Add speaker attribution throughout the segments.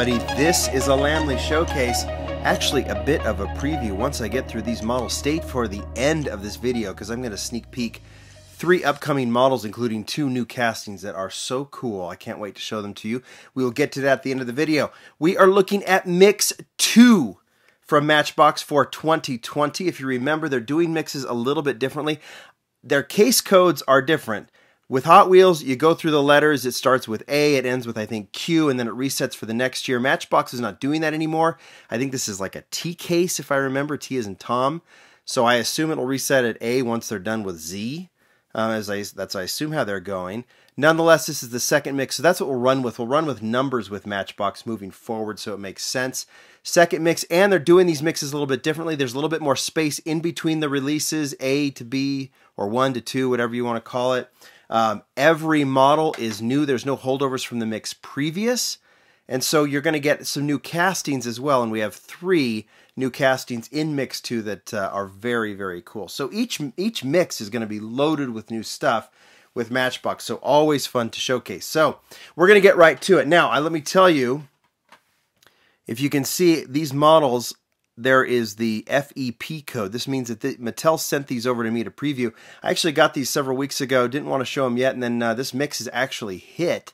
Speaker 1: everybody. This is a Lamley showcase. Actually, a bit of a preview. Once I get through these models, stay for the end of this video because I'm going to sneak peek 3 upcoming models, including 2 new castings that are so cool. I can't wait to show them to you. We will get to that at the end of the video. We are looking at Mix 2 from Matchbox for 2020. If you remember, they're doing mixes a little bit differently. Their case codes are different. With Hot Wheels, you go through the letters. It starts with A, it ends with, I think, Q, and then it resets for the next year. Matchbox is not doing that anymore. I think this is like a T case, if I remember. T as in Tom. So I assume it'll reset at A once they're done with Z. That's I assume how they're going. Nonetheless, this is the second mix, so that's what we'll run with. We'll run with numbers with Matchbox moving forward, so it makes sense. Second mix, and they're doing these mixes a little bit differently. There's a little bit more space in between the releases, A to B, or 1 to 2, whatever you want to call it. Every model is new. There's no holdovers from the mix previous. And so you're going to get some new castings as well. And we have 3 new castings in Mix 2 that are very, very cool. So each mix is going to be loaded with new stuff with Matchbox. So always fun to showcase. So we're going to get right to it. Now, let me tell you, if you can see these models, there is the FEP code. This means that Mattel sent these over to me to preview. I actually got these several weeks ago. Didn't want to show them yet. And then this mix is actually hit.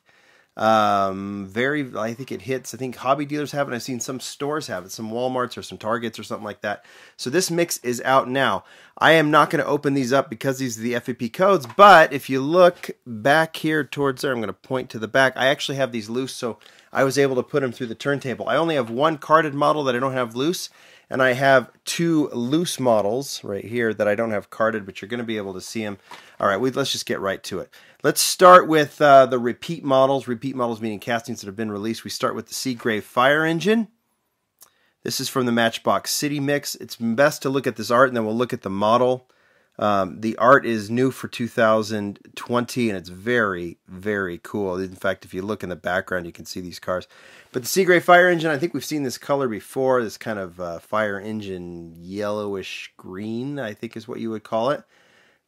Speaker 1: I think it hits. I think hobby dealers have it. I've seen some stores have it. Some Walmarts or some Targets or something like that. So this mix is out now. I am not going to open these up because these are the FEP codes. But if you look back here towards there, I'm going to point to the back. I actually have these loose, so I was able to put them through the turntable. I only have 1 carded model that I don't have loose. And I have 2 loose models right here that I don't have carded, but you're going to be able to see them. All right, let's just get right to it. Let's start with the repeat models. Repeat models meaning castings that have been released. We start with the Seagrave fire engine. This is from the Matchbox City mix. It's best to look at this art, and then we'll look at the model. The art is new for 2020, and it's very, very cool. In fact, if you look in the background, you can see these cars. But the Seagrave fire engine, I think we've seen this color before. This kind of fire engine yellowish green, I think is what you would call it.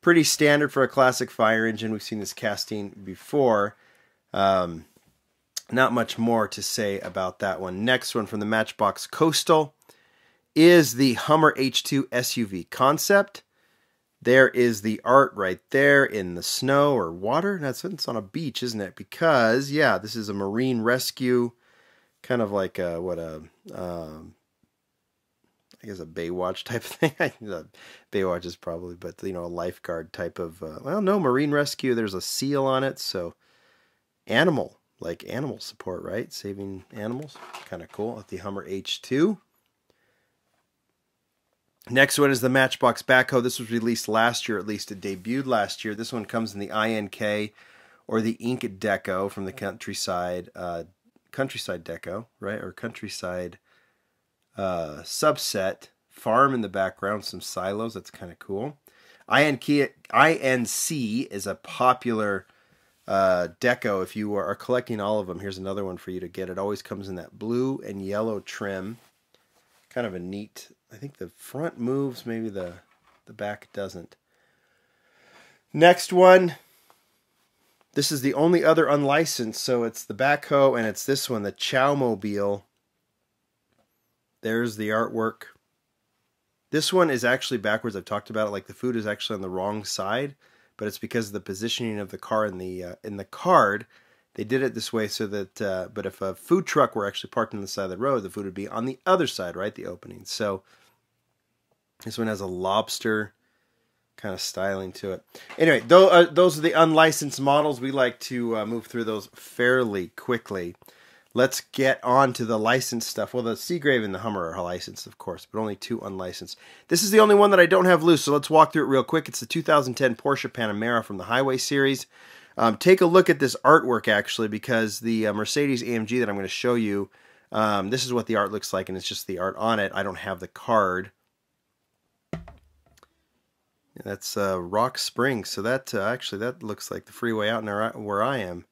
Speaker 1: Pretty standard for a classic fire engine. We've seen this casting before. Not much more to say about that one. Next one from the Matchbox Coastal is the Hummer H2 SUV concept. There is the art right there in the snow or water. It's on a beach, isn't it? Because, yeah, this is a marine rescue, kind of like I guess a Baywatch type of thing. Baywatch is probably, but, you know, a lifeguard type of, well, no, marine rescue. There's a seal on it, so animal support, right? Saving animals. Kind of cool. At the Hummer H2. Next one is the Matchbox Backhoe. This was released last year, at least it debuted last year. This one comes in the INK or the Ink Deco from the Countryside Deco, right? Or Countryside subset. Farm in the background, some silos. That's kind of cool. INC is a popular deco. If you are collecting all of them, here's another one for you to get. It always comes in that blue and yellow trim. Kind of a neat. I think the front moves, maybe the back doesn't. Next one. This is the only other unlicensed, so it's the Backhoe, and it's this one, the Chowmobile. There's the artwork. This one is actually backwards. I've talked about it. Like the food is actually on the wrong side, but it's because of the positioning of the car in the card. They did it this way so that, but if a food truck were actually parked on the side of the road, the food would be on the other side, right? The opening. So this one has a lobster kind of styling to it. Anyway, those are the unlicensed models. We like to move through those fairly quickly. Let's get on to the licensed stuff. Well, the Seagrave and the Hummer are licensed, of course, but only 2 unlicensed. This is the only one that I don't have loose, so let's walk through it real quick. It's the 2010 Porsche Panamera from the Highway series. Take a look at this artwork, actually, because the Mercedes AMG that I'm going to show you, this is what the art looks like, and it's just the art on it. I don't have the card. That's Rock Springs, so that actually that looks like the freeway out where I am.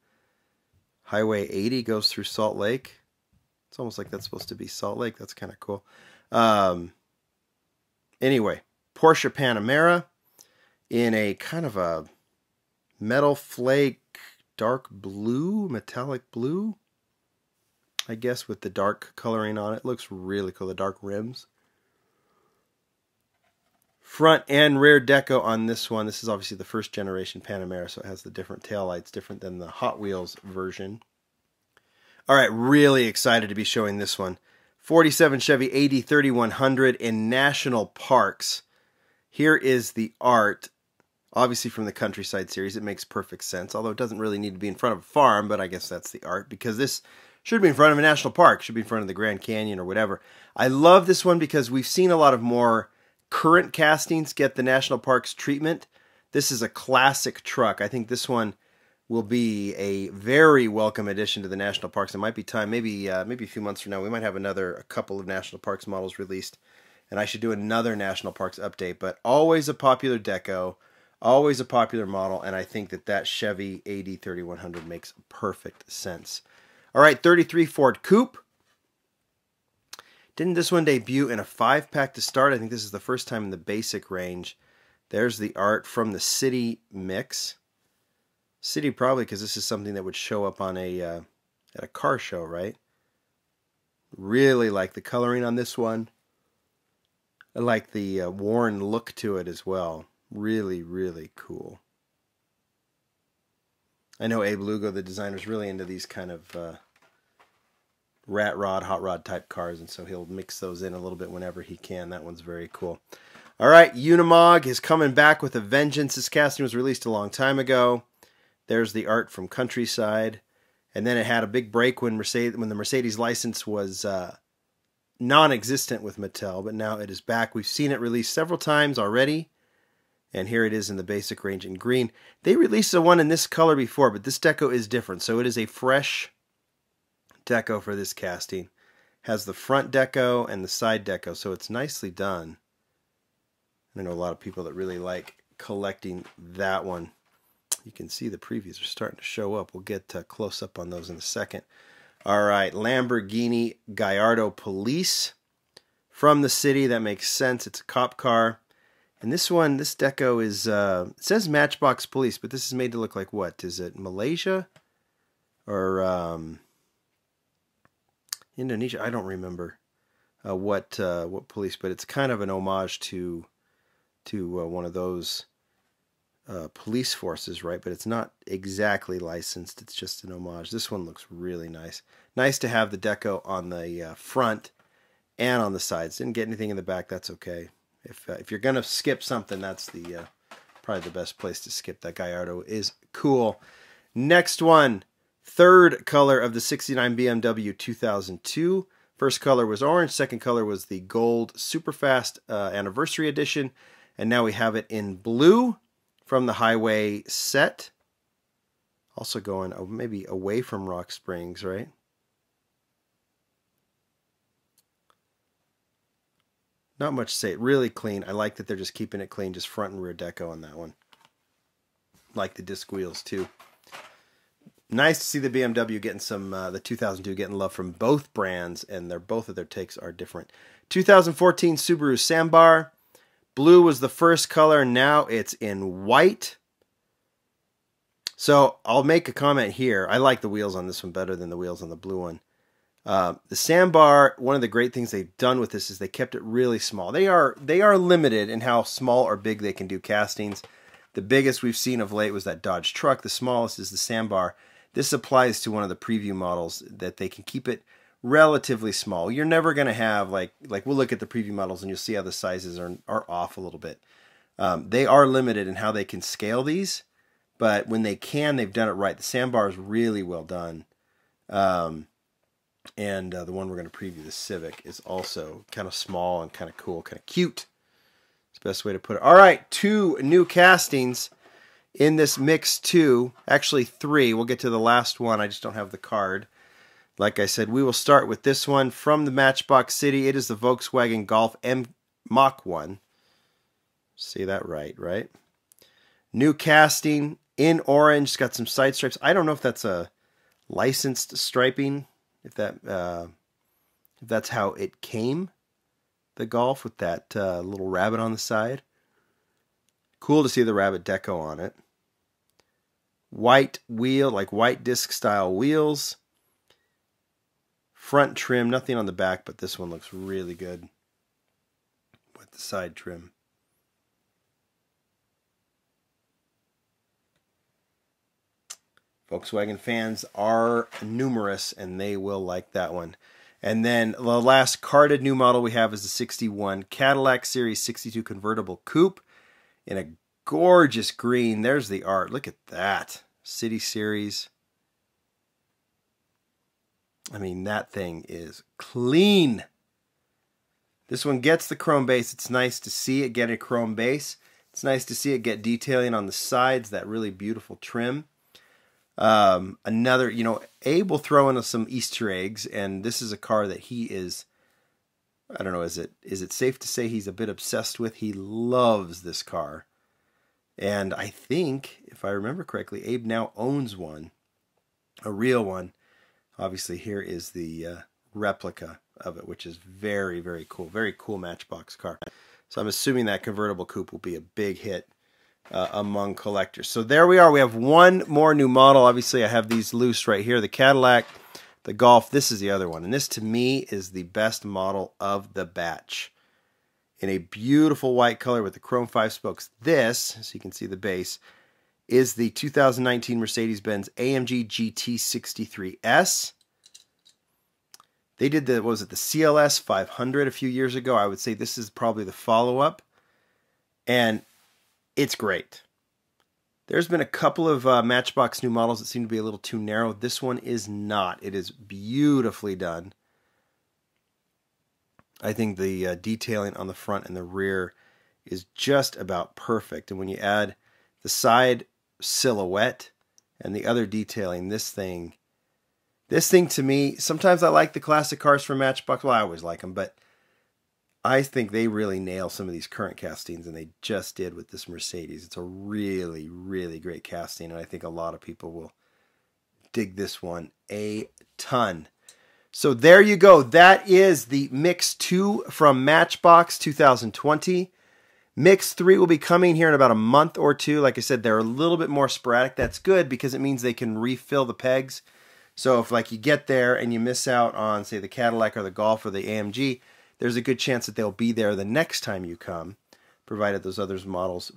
Speaker 1: Highway 80 goes through Salt Lake. It's almost like that's supposed to be Salt Lake. That's kind of cool. Anyway, Porsche Panamera in a kind of a metal flake dark blue, metallic blue. I guess, with the dark coloring on it. Looks really cool, the dark rims. Front and rear deco on this one. This is obviously the first generation Panamera, so it has the different taillights, different than the Hot Wheels version. All right, really excited to be showing this one. 47 Chevy AD 3100 in national parks. Here is the art, obviously from the Countryside series. It makes perfect sense, although it doesn't really need to be in front of a farm, but I guess that's the art, because this should be in front of a national park, should be in front of the Grand Canyon or whatever. I love this one because we've seen a lot of more current castings get the national parks treatment. This is a classic truck. I think this one will be a very welcome addition to the national parks. It might be time, maybe a few months from now, we might have a couple of national parks models released, and I should do another national parks update. But always a popular deco, always a popular model, and I think that Chevy AD 3100 makes perfect sense. All right, 33 Ford Coupe. Didn't this one debut in a 5-pack to start? I think this is the first time in the basic range. There's the art from the City mix. City probably because this is something that would show up on at a car show, right? Really like the coloring on this one. I like the worn look to it as well. Really, really cool. I know Abe Lugo, the designer, is really into these kind of rat rod, hot rod type cars, and so he'll mix those in a little bit whenever he can. That one's very cool. All right, Unimog is coming back with a vengeance. This casting was released a long time ago. There's the art from Countryside, and then it had a big break when the Mercedes license was non-existent with Mattel, but now it is back. We've seen it released several times already, and here it is in the basic range in green. They released the one in this color before, but this deco is different, so it is a fresh deco for this casting. Has the front deco and the side deco, so it's nicely done. I know a lot of people that really like collecting that one. You can see the previews are starting to show up. We'll get close up on those in a second. All right, Lamborghini Guyardo Police from the City. That makes sense. It's a cop car. And this one, this deco is, it says Matchbox Police, but this is made to look like what? Is it Malaysia? Or Indonesia? I don't remember what police, but it's kind of an homage to one of those police forces, right? But it's not exactly licensed. It's just an homage. This one looks really nice. Nice to have the deco on the front and on the sides. Didn't get anything in the back. That's okay. If you're gonna skip something, that's the probably the best place to skip. That Guyardo is cool. Next one, third color of the '69 BMW 2002. First color was orange. Second color was the gold Superfast Anniversary Edition, and now we have it in blue from the Highway set. Also going maybe away from Rock Springs, right? Not much to say. Really clean. I like that they're just keeping it clean, just front and rear deco on that one. Like the disc wheels too. Nice to see the BMW getting some, the 2002 getting love from both brands, and both of their takes are different. 2014 Subaru Sambar. Blue was the first color, now it's in white. So I'll make a comment here. I like the wheels on this one better than the wheels on the blue one. The Sandbar, one of the great things they've done with this is they kept it really small. They are limited in how small or big they can do castings. The biggest we've seen of late was that Dodge truck. The smallest is the Sambar. This applies to one of the preview models that they can keep it relatively small. You're never going to have, like we'll look at the preview models and you'll see how the sizes are off a little bit. They are limited in how they can scale these, but when they can, they've done it right. The Sambar is really well done. And the one we're going to preview, the Civic, is also kind of small and kind of cool, kind of cute. It's the best way to put it. All right, 2 new castings in this mix 2. Actually 3. We'll get to the last one. I just don't have the card. Like I said, we will start with this one from the Matchbox City. It is the Volkswagen Golf Mach 1. See that right? New casting in orange. It's got some side stripes. I don't know if that's a licensed striping. If that's how it came, the Golf, with that little rabbit on the side. Cool to see the rabbit deco on it. White wheel, like white disc style wheels. front trim. Nothing on the back, but this one looks really good with the side trim. Volkswagen fans are numerous, and they will like that one. And then the last carded new model we have is the 61 Cadillac Series 62 Convertible Coupe in a gorgeous green. There's the art. Look at that. City Series. I mean, that thing is clean. This one gets the chrome base. It's nice to see it get a chrome base. It's nice to see it get detailing on the sides, that really beautiful trim. Another, Abe will throw in some Easter eggs, and this is a car that he is, I don't know, is it safe to say he's a bit obsessed with? He loves this car. And I think, if I remember correctly, Abe now owns one, a real one. Obviously, here is the replica of it, which is very, very cool. Very cool Matchbox car. So I'm assuming that convertible coupe will be a big hit among collectors. So there we are. We have one more new model. Obviously, I have these loose right here. The Cadillac, the Golf. This is the other one. And this, to me, is the best model of the batch. In a beautiful white color with the chrome 5 spokes. This, so you can see the base, is the 2019 Mercedes-Benz AMG GT 63S. They did the, what was it, the CLS 500 a few years ago. I would say this is probably the follow-up. And it's great. There's been a couple of Matchbox new models that seem to be a little too narrow. This one is not. It is beautifully done. I think the detailing on the front and the rear is just about perfect. And when you add the side silhouette and the other detailing, this thing to me, sometimes I like the classic cars from Matchbox. Well, I always like them, but I think they really nail some of these current castings, and they just did with this Mercedes. It's a really, really great casting, and I think a lot of people will dig this one a ton. So there you go. That is the Mix 2 from Matchbox 2020. Mix 3 will be coming here in about a month or two. Like I said, they're a little bit more sporadic. That's good because it means they can refill the pegs. So if you get there and you miss out on, say, the Cadillac or the Golf or the AMG, there's a good chance that they'll be there the next time you come, provided those other models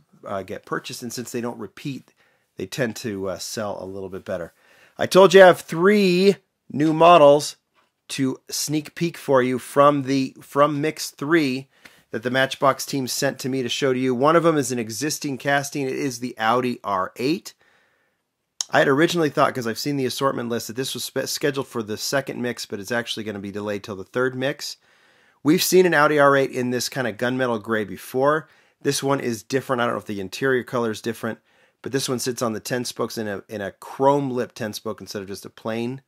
Speaker 1: get purchased. And since they don't repeat, they tend to sell a little bit better. I told you I have 3 new models to sneak peek for you from Mix 3 that the Matchbox team sent to me to show to you. One of them is an existing casting. It is the Audi R8. I had originally thought, because I've seen the assortment list, that this was scheduled for the second mix, but it's actually going to be delayed till the third mix. We've seen an Audi R8 in this kind of gunmetal gray before. This one is different. I don't know if the interior color is different, but this one sits on the 10 spokes in a chrome lip 10 spoke instead of just a plain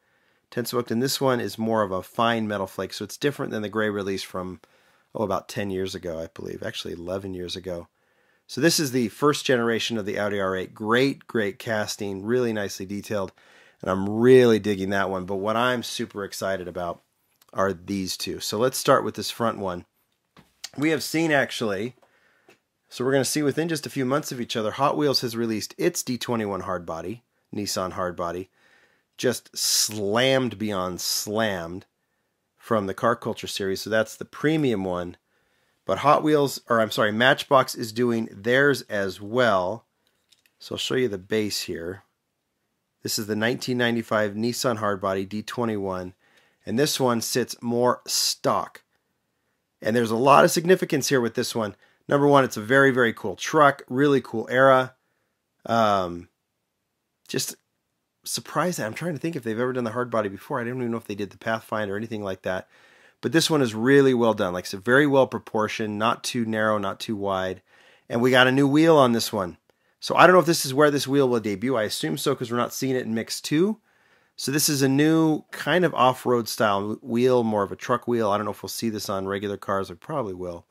Speaker 1: 10 spoke. And this one is more of a fine metal flake, so it's different than the gray release from about 10 years ago, I believe. Actually, 11 years ago. So this is the first generation of the Audi R8. Great, great casting, really nicely detailed, and I'm really digging that one. But what I'm super excited about are these two. So let's start with this front one. We have seen, actually, so we're going to see within just a few months of each other, Hot Wheels has released its D21 hardbody, Nissan hardbody, just slammed beyond slammed from the Car Culture series. So that's the premium one. But Matchbox is doing theirs as well. So I'll show you the base here. This is the 1995 Nissan hardbody D21. And this one sits more stock. And there's a lot of significance here with this one. Number one, it's a very, very cool truck. Really cool era. Just surprised that I'm trying to think if they've ever done the hardbody before. I don't even know if they did the Pathfinder or anything like that. But this one is really well done. Like I said, very well proportioned. Not too narrow, not too wide. And we got a new wheel on this one. So I don't know if this is where this wheel will debut. I assume so because we're not seeing it in Mix 2. So this is a new kind of off-road style wheel, more of a truck wheel. I don't know if we'll see this on regular cars. We probably will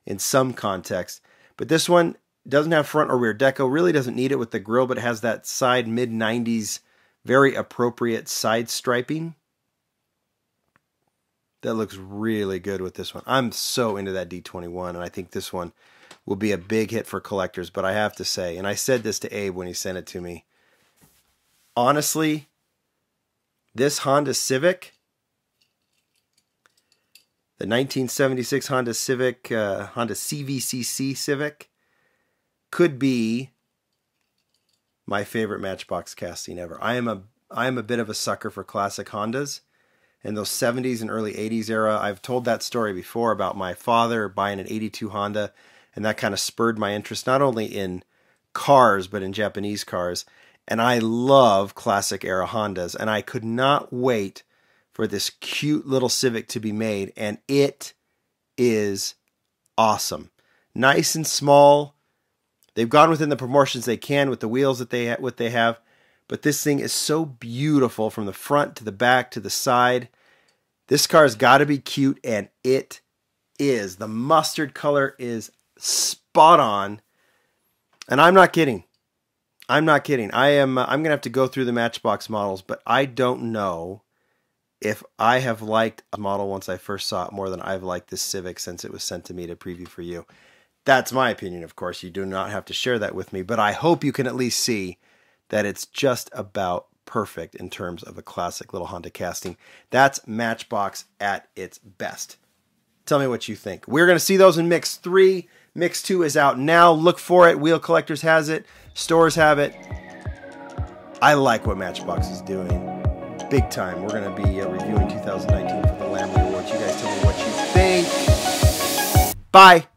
Speaker 1: in some context. But this one doesn't have front or rear deco. Really doesn't need it with the grille, but it has that side mid-90s, very appropriate side striping. That looks really good with this one. I'm so into that D21, and I think this one will be a big hit for collectors. But I have to say, and I said this to Abe when he sent it to me, honestly, this Honda Civic The 1976 Honda Civic, Honda CVCC Civic, could be my favorite Matchbox casting ever. I am a bit of a sucker for classic Hondas. In those 70s and early 80s era, I've told that story before about my father buying an 82 Honda, and that kind of spurred my interest not only in cars, but in Japanese cars. And I love classic era Hondas, and I could not wait for this cute little Civic to be made, and it is awesome. Nice and small. They've gone within the proportions they can with the wheels that they have, but this thing is so beautiful from the front to the back to the side. This car's got to be cute, and it is. The mustard color is spot on, and I'm not kidding. I'm not kidding. I'm going to have to go through the Matchbox models, but I don't know if I have liked a model once I first saw it more than I've liked this Civic since it was sent to me to preview for you. That's my opinion, of course. You do not have to share that with me, but I hope you can at least see that it's just about perfect in terms of a classic little Honda casting. That's Matchbox at its best. Tell me what you think. We're going to see those in Mix 3. Mix 2 is out now. Look for it. Wheel Collectors has it. Stores have it. I like what Matchbox is doing. Big time. We're going to be reviewing 2019 for the Lamley Awards. You guys tell me what you think. Bye.